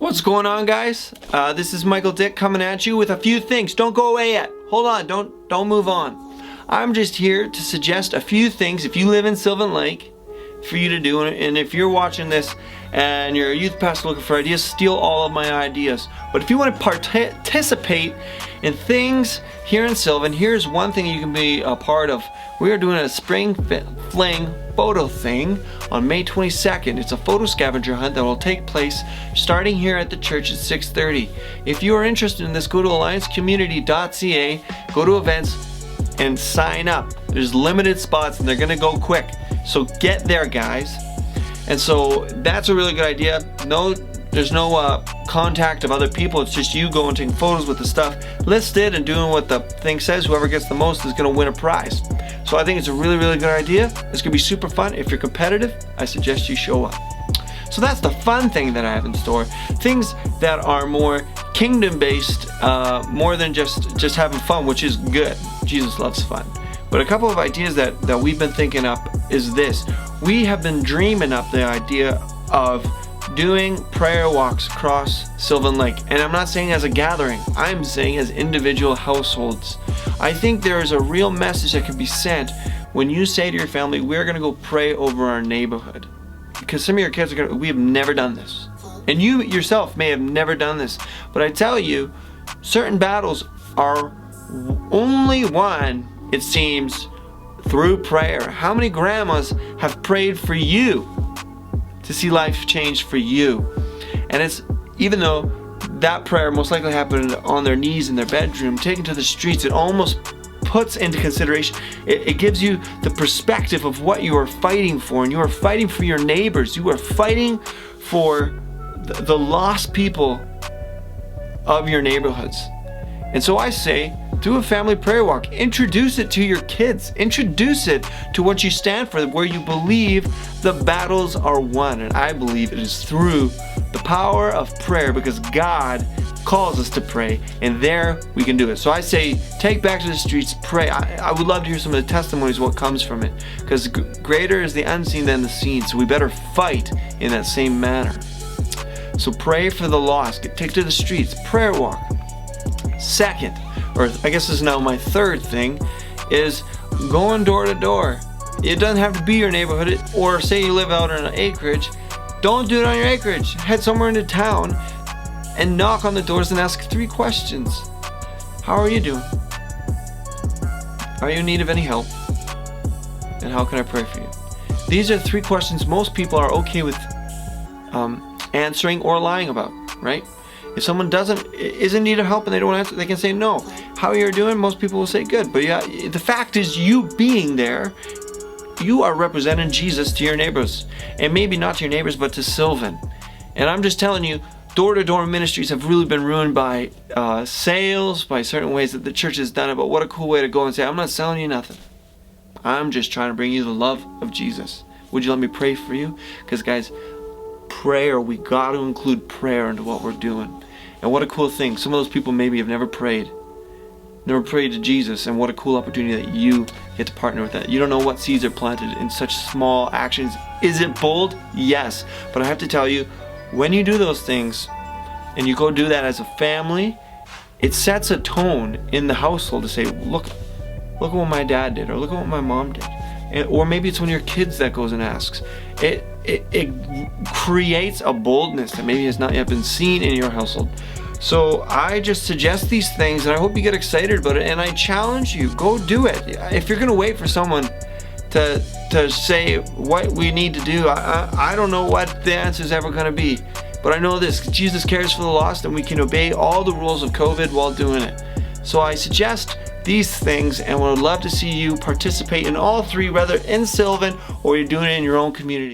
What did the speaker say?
What's going on, guys? This is Michael Dick coming at you with a few things. Don't go away yet. Hold on, don't move on. I'm just here to suggest a few things if you live in Sylvan Lake for you to do, and if you're watching this and you're a youth pastor looking for ideas, steal all of my ideas. But if you want to participate in things here in Sylvan, here's one thing you can be a part of. We are doing a spring fling photo thing on May 22nd. It's a photo scavenger hunt that will take place starting here at the church at 6:30. If you are interested in this, go to alliancecommunity.ca, go to events, and sign up. There's limited spots and they're gonna go quick. So get there, guys. And so that's a really good idea. There's no contact of other people. It's just you going and taking photos with the stuff listed and doing what the thing says. Whoever gets the most is gonna win a prize. So I think it's a really, really good idea. It's gonna be super fun. If you're competitive, I suggest you show up. So that's the fun thing that I have in store. Things that are more kingdom-based, more than just having fun, which is good. Jesus loves fun. But a couple of ideas that we've been thinking up is this. We have been dreaming up the idea of doing prayer walks across Sylvan Lake. And I'm not saying as a gathering, I'm saying as individual households. I think there is a real message that can be sent when you say to your family, we're gonna go pray over our neighborhood. Because some of your kids we have never done this. And you yourself may have never done this. But I tell you, certain battles are only won, it seems, through prayer. How many grandmas have prayed for you to see life change for you? And it's, even though that prayer most likely happened on their knees in their bedroom, taken to the streets, it almost puts into consideration, it gives you the perspective of what you are fighting for. And you are fighting for your neighbors. You are fighting for the lost people of your neighborhoods. And so I say, do a family prayer walk. Introduce it to your kids. Introduce it to what you stand for, where you believe the battles are won. And I believe it is through the power of prayer, because God calls us to pray, and there we can do it. So I say, take back to the streets, pray. I would love to hear some of the testimonies, what comes from it, because greater is the unseen than the seen. So we better fight in that same manner. So pray for the lost. Take to the streets, prayer walk. Second, or I guess this is now my third thing, is going door to door. It doesn't have to be your neighborhood, or say you live out on an acreage. Don't do it on your acreage. Head somewhere into town and knock on the doors and ask 3 questions. How are you doing? Are you in need of any help? And how can I pray for you? These are 3 questions most people are okay with answering or lying about, right? If someone is in need of help and they don't want to answer, they can say no. How you're doing? Most people will say good. But yeah, the fact is, you being there, you are representing Jesus to your neighbors. And maybe not to your neighbors, but to Sylvan. And I'm just telling you, door-to-door ministries have really been ruined by sales, by certain ways that the church has done it. But what a cool way to go and say, I'm not selling you nothing. I'm just trying to bring you the love of Jesus. Would you let me pray for you? Because guys, prayer, we got to include prayer into what we're doing. And what a cool thing. Some of those people maybe have never prayed to Jesus, and what a cool opportunity that you get to partner with that. You don't know what seeds are planted in such small actions. Is it bold? Yes. But I have to tell you, when you do those things and you go do that as a family, it sets a tone in the household to say, look at what my dad did, or look at what my mom did. Or maybe it's one of your kids that goes and asks. It creates a boldness that maybe has not yet been seen in your household. So I just suggest these things, and I hope you get excited about it, and I challenge you, go do it. If you're gonna wait for someone to say what we need to do, I don't know what the answer is ever gonna be. But I know this, Jesus cares for the lost, and we can obey all the rules of COVID while doing it. So I suggest these things, and would love to see you participate in all 3, whether in Sylvan or you're doing it in your own community.